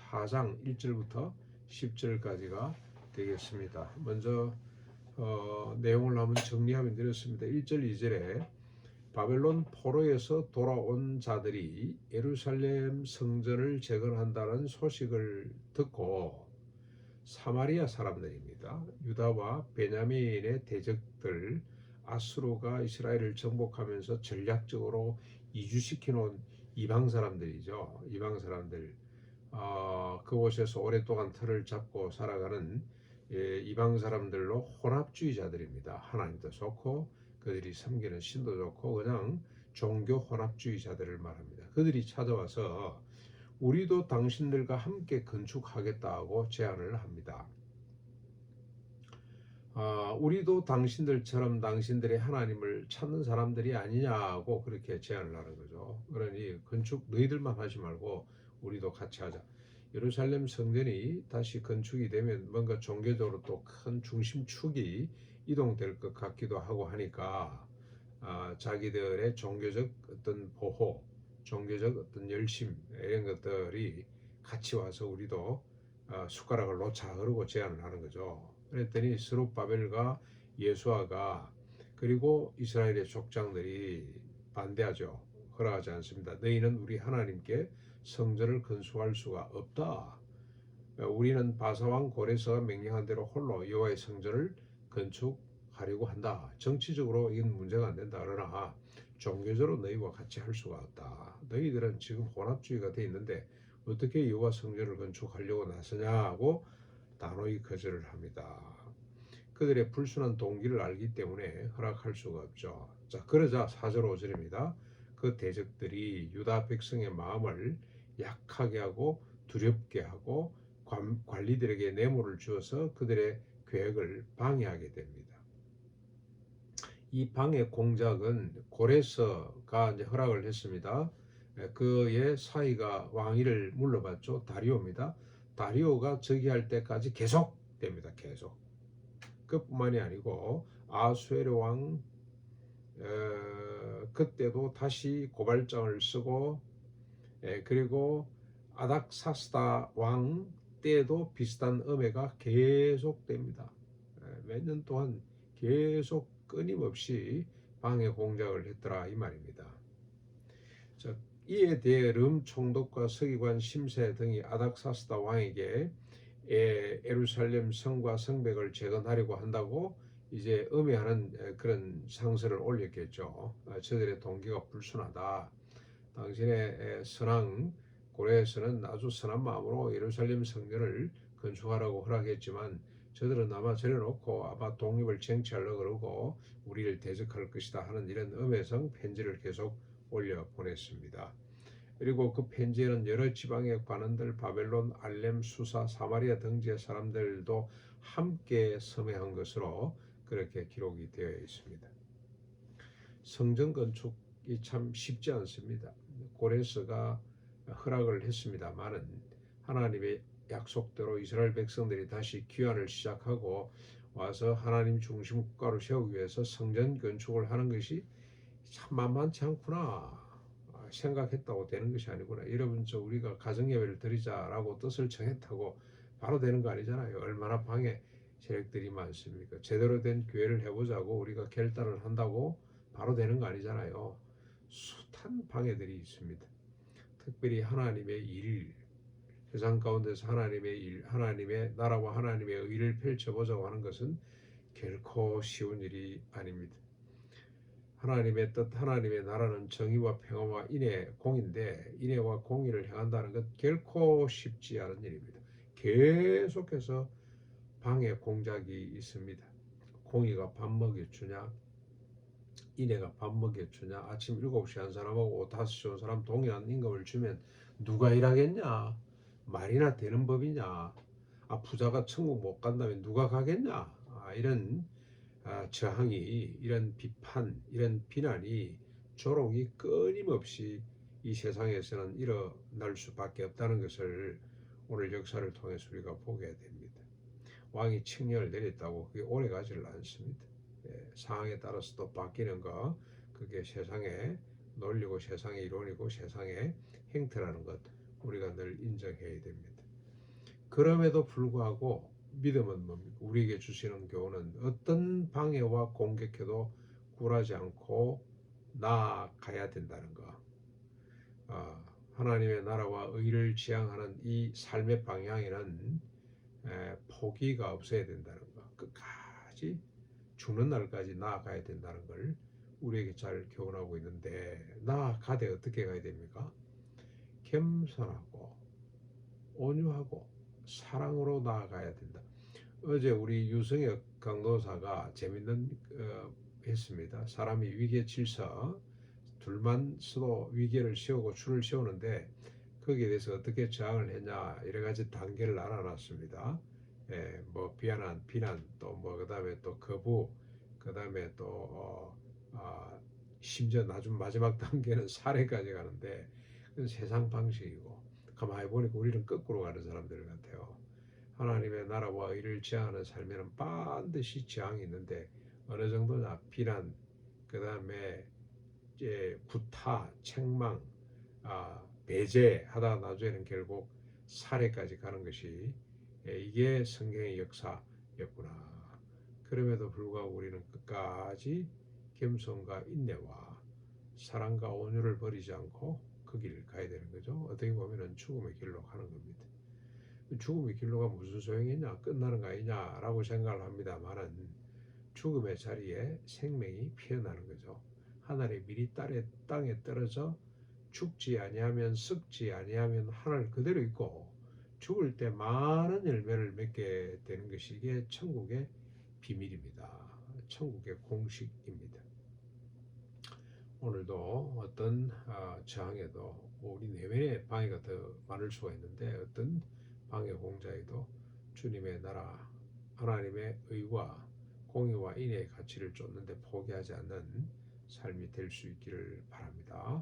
4장 1절부터 10절까지가 되겠습니다. 먼저 내용을 한번 정리하면 되겠습니다. 1절 2절에 바벨론 포로에서 돌아온 자들이 예루살렘 성전을 재건한다는 소식을 듣고 사마리아 사람들입니다. 유다와 베냐민의 대적들 아수르가 이스라엘을 정복하면서 전략적으로 이주시켜 놓은 이방 사람들이죠. 이방 사람들. 그곳에서 오랫동안 틀을 잡고 살아가는 이방 사람들로 혼합주의자들입니다. 하나님도 좋고 그들이 섬기는 신도 좋고 그냥 종교 혼합주의자들을 말합니다. 그들이 찾아와서 우리도 당신들과 함께 건축하겠다고 제안을 합니다. 우리도 당신들처럼 당신들의 하나님을 찾는 사람들이 아니냐고 그렇게 제안을 하는 거죠. 그러니 건축 너희들만 하지 말고 우리도 같이 하자. 예루살렘 성전이 다시 건축이 되면 뭔가 종교적으로 또 큰 중심축이 이동될 것 같기도 하고 하니까 자기들의 종교적 어떤 보호, 종교적 어떤 열심 이런 것들이 같이 와서 우리도 숟가락을 놓자 그러고 제안을 하는 거죠. 그랬더니 스룹바벨과 예수아가 그리고 이스라엘의 족장들이 반대하죠. 허락하지 않습니다. 너희는 우리 하나님께 성전을 건축할 수가 없다. 우리는 바사왕 고레스가 명령한 대로 홀로 여호와의 성전을 건축하려고 한다. 정치적으로 이건 문제가 안 된다. 그러나 종교적으로 너희와 같이 할 수가 없다. 너희들은 지금 혼합주의가 돼 있는데 어떻게 여호와 성전을 건축하려고 나서냐고 단호히 거절을 합니다. 그들의 불순한 동기를 알기 때문에 허락할 수가 없죠. 자, 그러자 4절 5절입니다. 그 대적들이 유다 백성의 마음을 약하게 하고 두렵게 하고 관리들에게 뇌물을 주어서 그들의 계획을 방해하게 됩니다. 이 방해 공작은 고레스가 이제 허락을 했습니다. 그의 사이가 왕위를 물러봤죠. 다리오입니다. 다리오가 즉위할 때까지 계속됩니다. 계속. 그뿐만이 아니고 아수에르 왕 그때도 다시 고발장을 쓰고 그리고 아닥사스다 왕 때도 비슷한 음해가 계속됩니다. 몇 년 동안 계속 끊임없이 방해 공작을 했더라 이 말입니다. 자, 이에 대해 름 총독과 서기관 심세 등이 아닥사스다 왕에게 예루살렘 성과 성벽을 재건하려고 한다고 이제 음해하는 그런 상서를 올렸겠죠. 저들의 동기가 불순하다. 당신의 선왕 고레에서는 아주 선한 마음으로 예루살렘 성전을 건축하라고 허락했지만 저들은 아마 저려놓고 아마 독립을 쟁취하려고 그러고 우리를 대적할 것이다 하는 이런 음해성 편지를 계속 올려 보냈습니다. 그리고 그 편지에는 여러 지방의 관원들 바벨론, 알렘, 수사, 사마리아 등지의 사람들도 함께 서명한 것으로 그렇게 기록이 되어 있습니다. 성전 건축이 참 쉽지 않습니다. 고레스가 허락을 했습니다만은 하나님의 약속대로 이스라엘 백성들이 다시 귀환을 시작하고 와서 하나님 중심 국가로 세우기 위해서 성전 건축을 하는 것이 참 만만치 않구나 생각했다고 되는 것이 아니구나. 여러분 우리가 가정예배를 드리자라고 뜻을 정했다고 바로 되는 거 아니잖아요. 얼마나 방해 세력들이 많습니까? 제대로 된 교회를 해보자고 우리가 결단을 한다고 바로 되는 거 아니잖아요. 숱한 방해들이 있습니다. 특별히 하나님의 일, 세상 가운데서 하나님의 일, 하나님의 나라와 하나님의 의를 펼쳐보자고 하는 것은 결코 쉬운 일이 아닙니다. 하나님의 뜻, 하나님의 나라는 정의와 평화와 인의 공인데 인애와 공의를 행한다는 것 결코 쉽지 않은 일입니다. 계속해서 방해 공작이 있습니다. 공의가 밥 먹여주냐, 인애가 밥 먹여주냐, 아침 7시 한 사람하고 오후 5시 온 사람 동일한 임금을 주면 누가 일하겠냐, 말이나 되는 법이냐, 부자가 천국 못 간다면 누가 가겠냐, 이런 저항이, 이런 비판, 이런 비난이, 조롱이 끊임없이 이 세상에서는 일어날 수밖에 없다는 것을 오늘 역사를 통해서 우리가 보게 됩니다. 왕이 칙령을 내렸다고 그게 오래가지를 않습니다. 상황에 따라서 또 바뀌는 거, 그게 세상의 논리고 세상의 이론이고 세상의 행태라는 것 우리가 늘 인정해야 됩니다. 그럼에도 불구하고 믿음은 뭡니까? 우리에게 주시는 교훈은 어떤 방해와 공격해도 굴하지 않고 나아가야 된다는 거. 하나님의 나라와 의를 지향하는 이 삶의 방향에는 포기가 없어야 된다는 거. 끝까지 죽는 날까지 나아가야 된다는 걸 우리에게 잘 교훈하고 있는데, 나아가되 어떻게 가야 됩니까? 겸손하고 온유하고 사랑으로 나아가야 된다. 어제 우리 유성혁 강도사가 재밌는 했습니다. 사람이 위기에 질서 둘만 서로 위기를 세우고 줄을 세우는데 거기에 대해서 어떻게 저항을 했냐, 여러 가지 단계를 나눠놨습니다. 뭐 비난, 또 뭐 그다음에 또 거부, 그다음에 또 심지어 나중 마지막 단계는 살해까지 가는데, 그건 세상 방식이고 가만히 보니까 우리는 거꾸로 가는 사람들 같아요. 하나님의 나라와 의를 지향하는 삶에는 반드시 지향이 있는데, 어느 정도냐, 비난, 그다음에 이제 구타, 책망, 배제하다가 나중에는 결국 살해까지 가는 것이, 이게 성경의 역사였구나. 그럼에도 불구하고 우리는 끝까지 겸손과 인내와 사랑과 온유를 버리지 않고 그 길을 가야 되는 거죠. 어떻게 보면 죽음의 길로 가는 겁니다. 죽음의 길로가 무슨 소용이냐, 끝나는 거 아니냐라고 생각을 합니다만은, 죽음의 자리에 생명이 피어나는 거죠. 하늘의 밀이 땅에 떨어져 죽지 아니하면, 썩지 아니하면 하늘 그대로 있고, 죽을 때 많은 열매를 맺게 되는 것이 이게 천국의 비밀입니다. 천국의 공식입니다. 오늘도 어떤 저항에도 우리 내면의 방해가 더 많을 수가 있는데, 어떤 방해 공자에도 주님의 나라, 하나님의 의와 공의와 인애의 가치를 쫓는데 포기하지 않는 삶이 될 수 있기를 바랍니다.